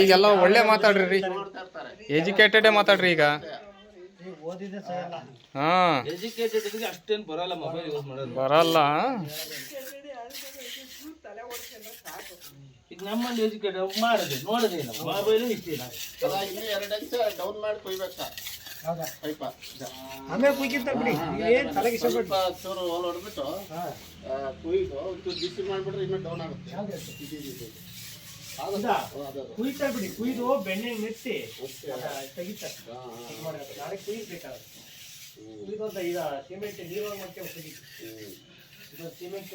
ಈಗೆಲ್ಲ ಒಳ್ಳೆ ಮಾತಾಡ್ರಿ, ಎಜುಕೇಟೆಡೇ ಮಾತಾಡ್ರಿ ಈಗ. ಹಾಂ ಅಷ್ಟೇನು ಬರಲ್ಲ, ಮೊಬೈಲ್ ಯೂಸ್ ಮಾಡೋದು ಬರಲ್ಲ. ಈಗ ನಮ್ಮಲ್ಲಿ ಎಜುಕೇಟೆಡ್ ಮಾಡೋದು ನೋಡೋದೇ ಇಲ್ಲ, ಮೊಬೈಲು ಇಷ್ಟಿಲ್ಲ. ಇನ್ನೂ 2 ಅಂಶ ಡೌನ್ ಮಾಡಿ ಕೊಯ್ಬೇಕಾ ಪೈಪ ಆಮೇಲೆ ಕುಯ್ಕಿಂತ ಬಿಡಿ, ಏನು ತಲೆಗೆ ಸ್ವಲ್ಪ ಚೂರು ಹೋಲ್ ಹೊಡೆದ್ಬಿಟ್ಟು ಕುಯ್ದು ಒಂಚೂರು ಬಿಸಿ ಮಾಡಿಬಿಟ್ರೆ ಇನ್ನೂ ಡೌನ್ ಆಗುತ್ತೆ. ಕುಯ್ತಾ ಬಿಡಿ, ಕುಯ್ದು ಬೆಣ್ಣೆ ಮೆತ್ತಿ ತೆಗಿತಾರೆ. ನಾಳೆ ಕುಯ್ಬೇಕಾದ್ರೆ ಕುಯ್ದು ಅಂತ ಈಗ ಸಿಮೆಂಟ್ ನೀರಾಗ ಮಾಡ್ತೇವೆ ತೆಗಿತು. ಇದು ಸಿಮೆಂಟ್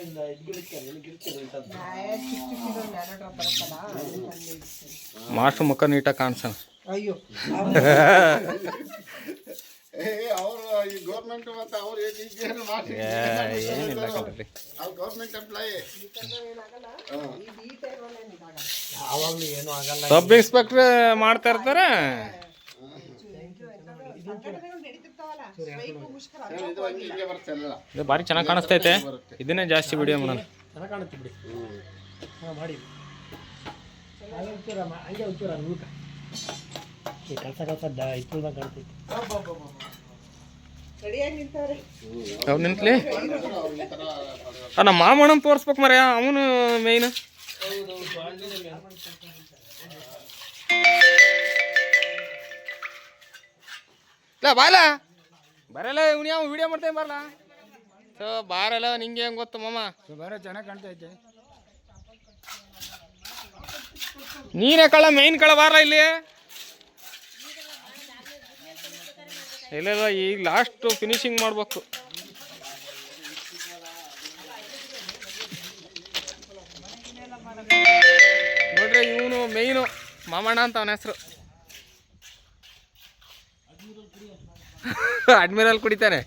ಮಾಸ್ಟರ್ ಮುಖ ನೀಟಾಗಿ ಕಾಣಿಸೋಣ. ಅಯ್ಯೋ ಅವರು ಈ ಗೌರ್ಮೆಂಟ್ ಮತ್ತು ಅವ್ರು ಏನಿಲ್ಲ ಕಣ್ರಿ, ಅವ್ರು ಗೌರ್ಮೆಂಟ್ ಎಂಪ್ಲಾಯಿ. ಯಾವಾಗಲೂ ಏನೂ ಆಗಲ್ಲ. ಸಬ್ ಇನ್ಸ್ಪೆಕ್ಟ್ರ್ ಮಾಡ್ತಾ ಇರ್ತಾರೆ. ಇದು ಭಾರಿ ಚೆನ್ನಾಗಿ ಕಾಣಿಸ್ತೈತೆ. ಇದನ್ನೇ ಜಾಸ್ತಿ ವಿಡಿಯೋ ಮಾಡೋಣ. ಚೆನ್ನಾಗಿ ಕಾಣುತ್ತೆ ಬಿಡಿ. ಹಾಂ ಮಾಡಿ ಹಂಗೆ ಒಂಚೂರ ನೂಕ ಈ ಕೆಲಸ ಇತ್ತಲ್ದಂಗೆ ಕಾಣ್ತೈತಿ. ಅವ್ರು ನಿಂತ್ಲಿ ನಮ್ಮ ಮಾಮಣ್ಣನ ತೋರಿಸ್ಬೇಕು ಮರ್ಯ, ಅವನು ಮೇಯ್ನ್. ಇಲ್ಲ ಬಾಲ ಬರಲ್ಲ, ಇವ್ನು ಯಾವ ವಿಡಿಯೋ ಮಾಡ್ತೇನೆ ಬರಲ್ಲ. ಸೊ ಬಾರಲ್ಲ, ನಿಂಗೆ ಹೆಂಗೆ ಗೊತ್ತು ಮಾಮ? ಬರೋ ಚೆನ್ನಾಗಿ ಕಾಣ್ತೈತೆ. ನೀನೇ ಕಳ, ಮೇಯ್ನ್ ಕಳ ಬಾರಲ್ಲ ಇಲ್ಲಿ. ಇಲ್ಲ ಈಗ ಲಾಸ್ಟು ಫಿನಿಶಿಂಗ್ ಮಾಡ್ಬೇಕು. ನೋಡ್ರಿ ಇವನು ಮೇಯ್ನು ಮಾಮಣ್ಣ ಅಂತ ಅವನ ಹೆಸರು. ಅಡ್ಮಿರಲ್ ಕುಡಿತಾನೆ.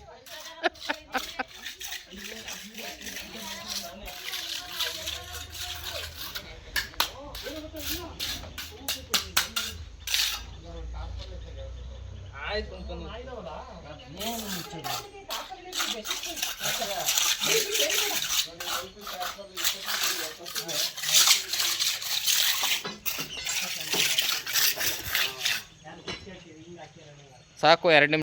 ಸಾಕು 2 ನಿಮಿಷ.